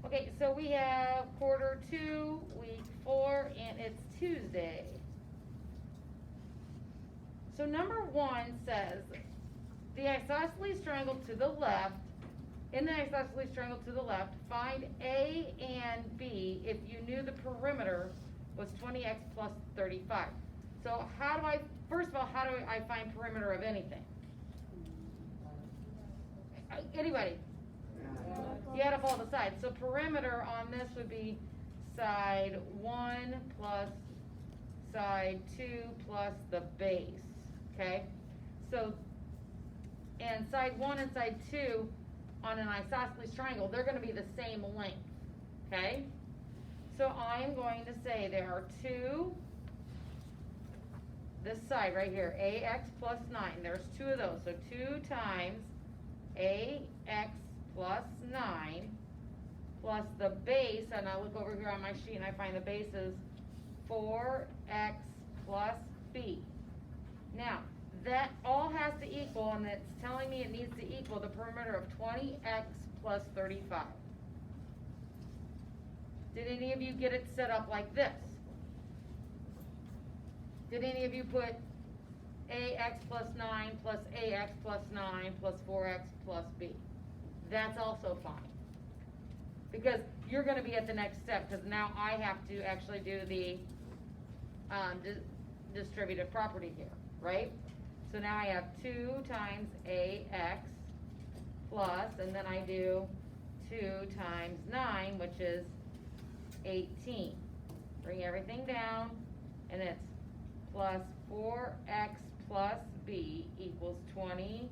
Okay, so we have Q2, week 4, and it's Tuesday. So number 1 says, the isosceles triangle to the left, in the isosceles triangle to the left, find A and B if you knew the perimeter was 20x plus 35. So first of all, how do I find perimeter of anything? Anybody? You add up all the sides. So perimeter on this would be side 1 plus side 2 plus the base. Okay? So, and side 1 and side 2 on an isosceles triangle, they're going to be the same length. Okay? So I am going to say there are 2, this side right here, ax plus 9. There's 2 of those. So 2 times ax plus 9 plus the base, and I look over here on my sheet and I find the base is 4x plus b. Now, that all has to equal, and it's telling me it needs to equal the perimeter of 20x plus 35. Did any of you get it set up like this? Did any of you put ax plus 9 plus ax plus 9 plus 4x plus b? That's also fine. Because you're going to be at the next step, because now I have to actually do the distributive property here, right? So now I have 2 times ax plus, and then I do 2 times 9, which is 18. Bring everything down, and it's plus 4x plus b equals 20x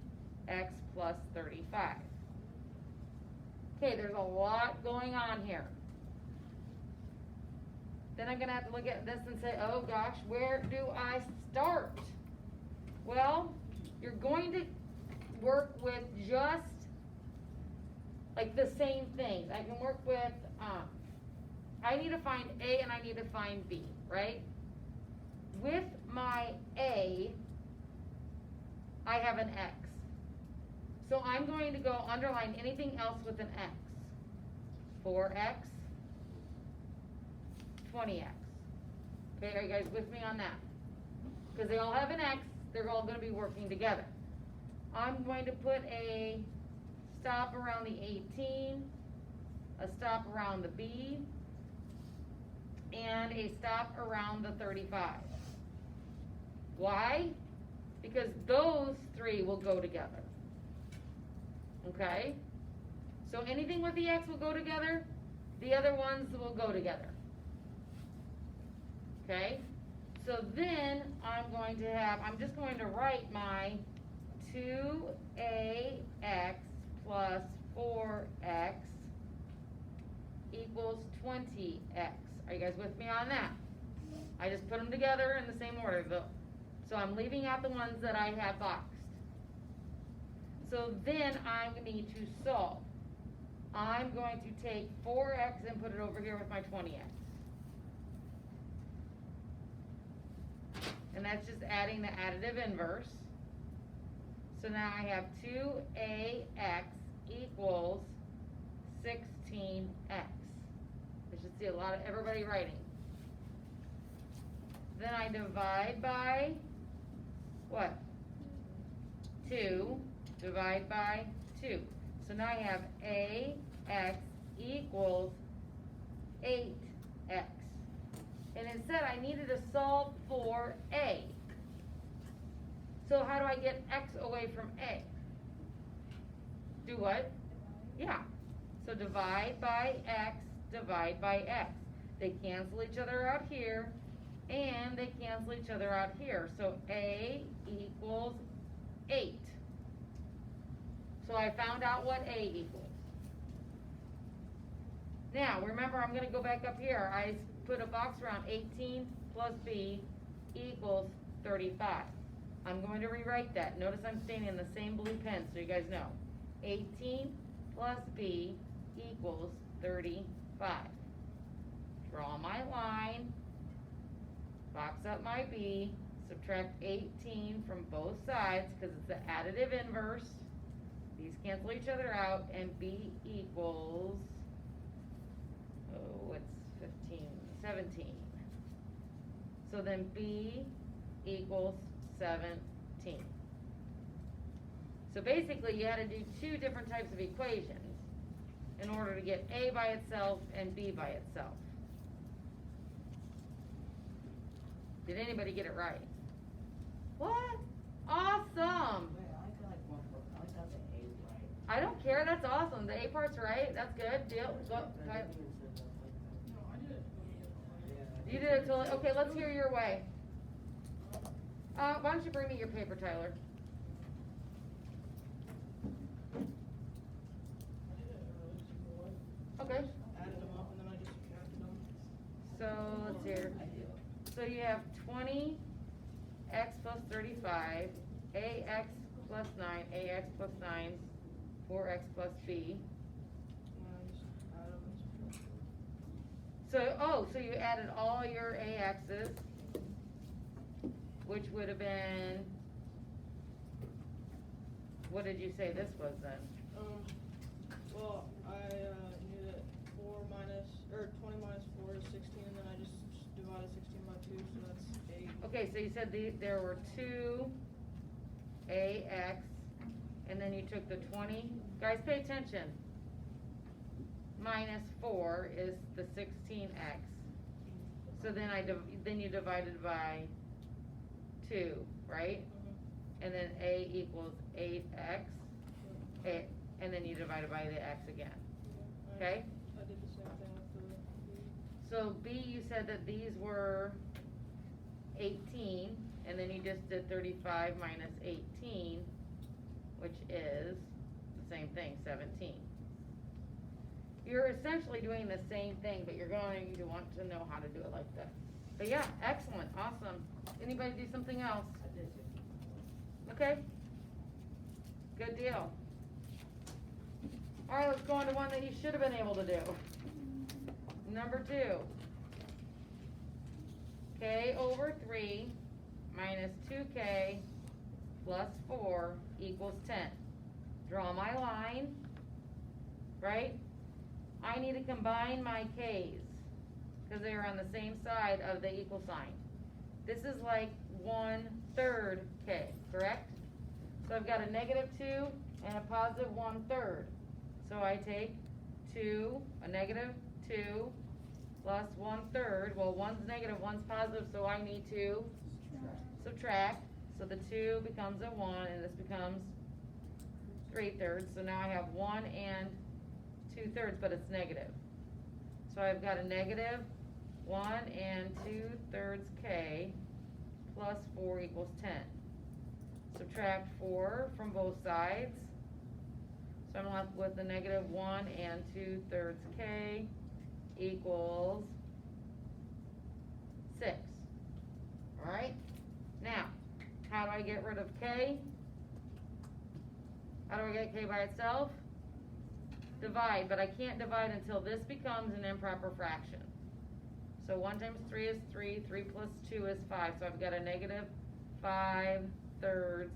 plus 35. Okay, there's a lot going on here. Then I'm going to have to look at this and say, oh gosh, where do I start? Well, you're going to work with just like the same things. I can work with, I need to find A and I need to find B, right? With my A, I have an X. So I'm going to go underline anything else with an X. 4x, 20x. Okay, are you guys with me on that? Because they all have an X, they're all going to be working together. I'm going to put a stop around the 18, a stop around the B, and a stop around the 35. Why? Because those 3 will go together. Okay? So anything with the X will go together, the other ones will go together. Okay? So then I'm just going to write my 2ax plus 4x equals 20x. Are you guys with me on that? I just put them together in the same order. So I'm leaving out the ones that I have boxed. So then I need to solve. I'm going to take 4x and put it over here with my 20x. And that's just adding the additive inverse. So now I have 2ax equals 16x. I should see a lot of everybody writing. Then I divide by what? 2. Divide by 2. So now I have ax equals 8x. And it said I needed to solve for a. So how do I get x away from a? Do what? Yeah. So divide by x, divide by x. They cancel each other out here, and they cancel each other out here. So a equals 8. So I found out what a equals. Now, remember, I'm going to go back up here. I put a box around 18 plus b equals 35. I'm going to rewrite that. Notice I'm staying in the same blue pen so you guys know. 18 plus b equals 35. Draw my line, box up my b, subtract 18 from both sides because it's the additive inverse. These cancel each other out, and b equals 17. So then B equals 17. So basically you had to do two different types of equations in order to get A by itself and B by itself. Did anybody get it right? What? Awesome! Wait, I got the A right. I don't care, that's awesome. The A part's right, that's good. Deal. Go. I didn't even say that like that. No, I did it. Yeah, You did it totally. Okay, let's hear your way. Why don't you bring me your paper, Tyler? I did it early, super way. Okay. Added them up and then I just subtracted them. So let's hear. I do. So you have 20x plus 35, ax plus 9, ax plus 9, 4x plus b. And I just added them and subtracted them. So you added all your ax's, which would have been, what did you say this was then? Well, I knew that 20 minus 4 is 16, and then I just divided 16 by 2, so that's 8. Okay, so you said there were two ax, and then you took the 20. Guys, pay attention. Minus 4 is the 16x. So then then you divided by 2, right? And then a equals 8x, and then you divide it by the x again. Okay? I did the same thing with the B. So B, you said that these were 18, and then you just did 35 minus 18, which is the same thing, 17. You're essentially doing the same thing, but you're going to want to know how to do it like that. But yeah, excellent, awesome. Anybody do something else? I did 50. Okay? Good deal. Alright, let's go on to one that you should have been able to do. Number 2. K over 3 minus 2k plus 4 equals 10. Draw my line, right? I need to combine my k's because they are on the same side of the equal sign. This is like 1/3 k, correct? So I've got a negative 2 and a positive 1/3. So I take 2, a negative 2 plus 1/3. Well, one's negative, one's positive, so I need to subtract. So the 2 becomes a 1, and this becomes 3/3. So now I have 1 and 2/3, but it's negative. So I've got a negative 1 and 2/3 k plus 4 equals 10. Subtract 4 from both sides. So I'm left with a negative 1 and 2/3 k equals 6. Alright? Now, how do I get rid of k? How do I get k by itself? Divide, but I can't divide until this becomes an improper fraction. So 1 times 3 is 3, 3 plus 2 is 5, so I've got a negative 5/3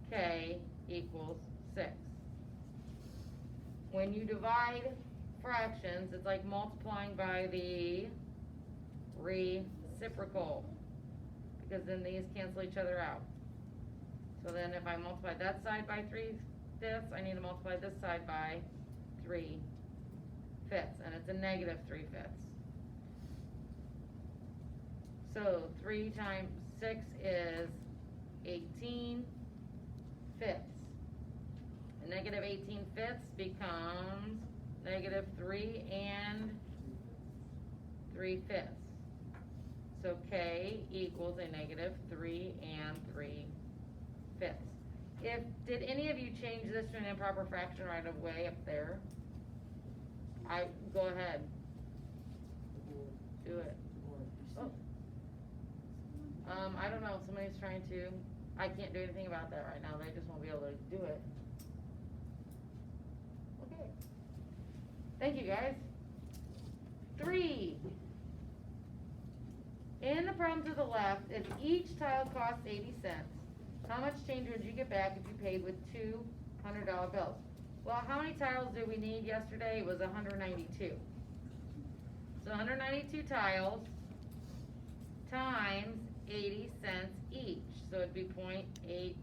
k equals 6. When you divide fractions, it's like multiplying by the reciprocal, because then these cancel each other out. So then if I multiply that side by 3/5, I need to multiply this side by 3/5, and it's a negative 3/5. So 3 times 6 is 18/5. A negative 18/5 becomes negative 3 and 3/5. So k equals a negative 3 and 3/5. Did any of you change this to an improper fraction right away up there? Go ahead. Do it. Oh. I don't know, somebody's trying to, I can't do anything about that right now, they just won't be able to do it. Okay. Thank you, guys. 3. In the problem to the left, if each tile costs 80 cents, how much change would you get back if you paid with two $100 bills? Well, how many tiles did we need yesterday? It was 192. So So 192 tiles times 80 cents each, so it'd be 0.80.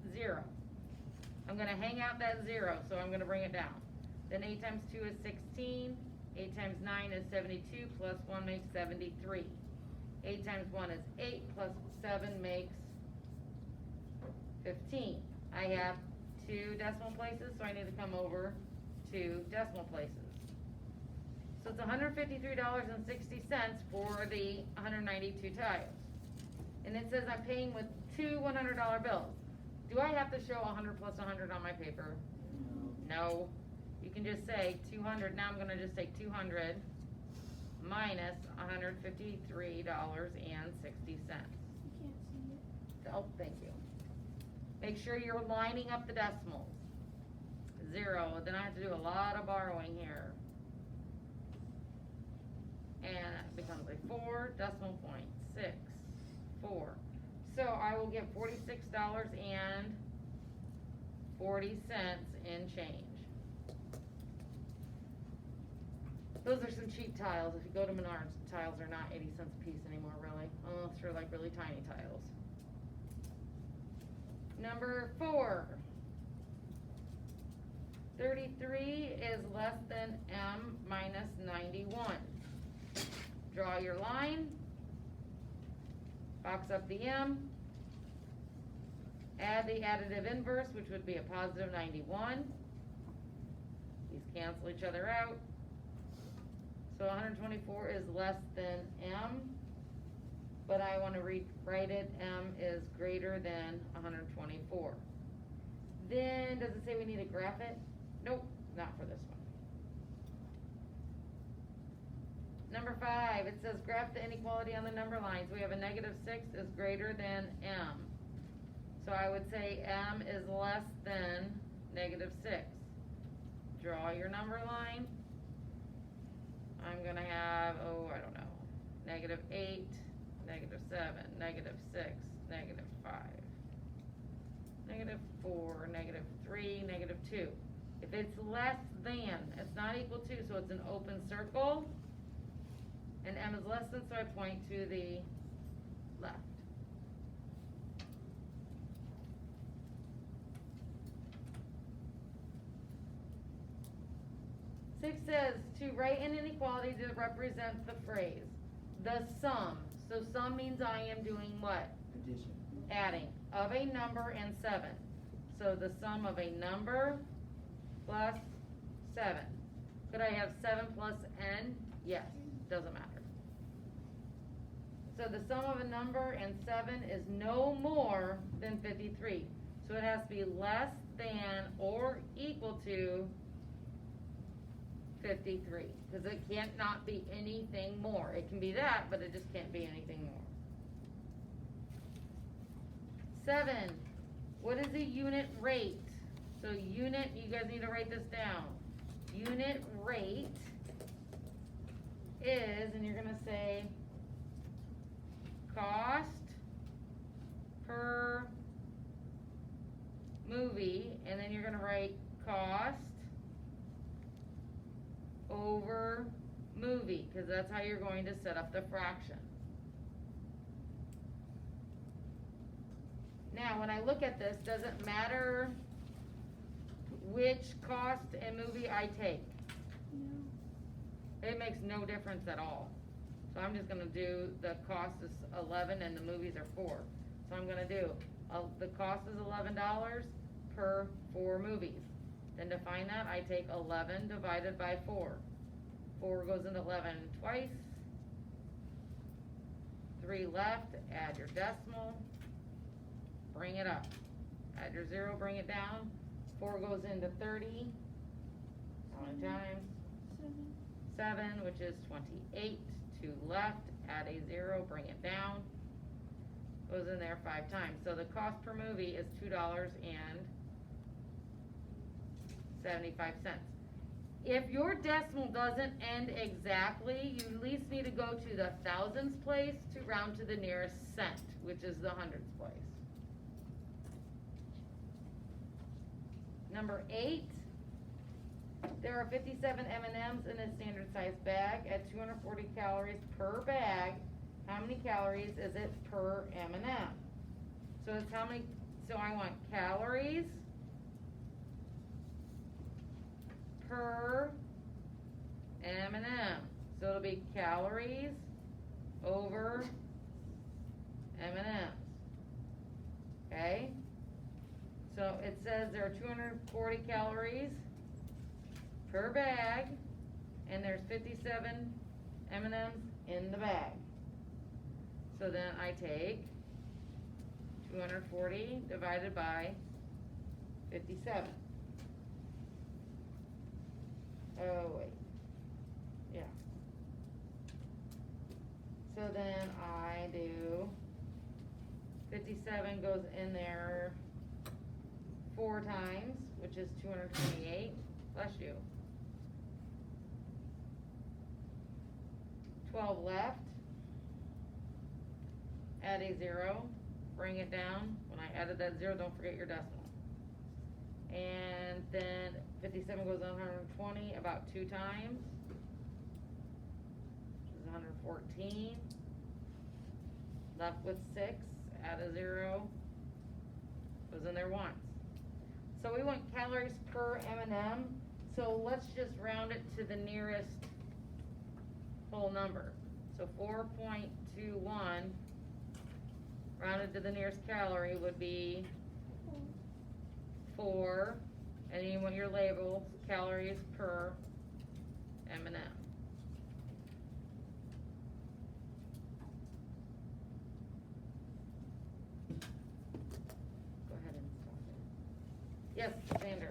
I'm gonna hang out that 0, so I'm gonna bring it down. Then 8 times 2 is 16, 8 times 9 is 72, plus 1 makes 73. 8 times 1 is 8, plus 7 makes 15. I have 2 decimal places, so I need to come over to decimal places. So it's $153.60 for the 192 tiles. And it says I'm paying with 2 $100 bills. Do I have to show 100 plus 100 on my paper? No. You can just say 200. Now I'm gonna just say 200 minus $153.60. You can't see it. Oh, thank you. Make sure you're lining up the decimals. 0, then I have to do a lot of borrowing here. And it becomes a 4 decimal point, 6, 4. So I will get $46.40 in change. Those are some cheap tiles. If you go to Menards, tiles are not 80 cents a piece anymore, really, unless they're like really tiny tiles. Number 4. 33 is less than M minus 91. Draw your line. Box up the M. Add the additive inverse, which would be a positive 91. These cancel each other out. So 124 is less than M, but I want to rewrite it. M is greater than 124. Then, does it say we need to graph it? Nope, not for this one. Number 5, it says graph the inequality on the number lines. We have a negative 6 is greater than M. So I would say M is less than negative 6. Draw your number line. I'm gonna have, I don't know, negative 8, negative 7, negative 6, negative 5, negative 4, negative 3, negative 2. If it's less than, it's not equal to, so it's an open circle. And M is less than, so I point to the left. Six says to write an inequality to represent the phrase, the sum. So sum means I am doing what? Addition. Adding of a number and 7. So the sum of a number plus 7. Could I have 7 plus n? Yes, doesn't matter. So the sum of a number and 7 is no more than 53. So it has to be less than or equal to 53, because it can't not be anything more. It can be that, but it just can't be anything more. 7, what is a unit rate? So unit, you guys need to write this down. Unit rate is, and you're gonna say cost per movie, and then you're gonna write cost over movie, because that's how you're going to set up the fraction. Now, when I look at this, does it matter which cost and movie I take? No. It makes no difference at all. So I'm just gonna do, the cost is 11 and the movies are 4. So I'm gonna do, the cost is $11 per 4 movies. Then to find that, I take 11 divided by 4. 4 goes into 11 twice. 3 left, add your decimal, bring it up. Add your 0, bring it down. 4 goes into 30. How many times? 7, which is 28. 2 left, add a 0, bring it down. Goes in there 5 times. So the cost per movie is $2.75. If your decimal doesn't end exactly, you at least need to go to the thousands place to round to the nearest cent, which is the hundreds place. Number 8, There are 57 M&Ms in a standard size bag at 240 calories per bag. How many calories is it per M&M? So it's how many, so I want calories per M&M. So it'll be calories over M&Ms. Okay? So it says there are 240 calories per bag, and there's 57 M&Ms in the bag. So then I take 240 divided by 57. Oh, wait. Yeah. So then I do 57 goes in there 4 times, which is 228. Bless you. 12 left. Add a 0. Bring it down. When I added that 0, don't forget your decimal. And then 57 goes on 120 about 2 times, which is 114. Left with 6. Add a 0. Goes in there once. So we want calories per M&M. So let's just round it to the nearest whole number. So 4.21 rounded to the nearest calorie would be 4, and then you want your label, calories per M&M.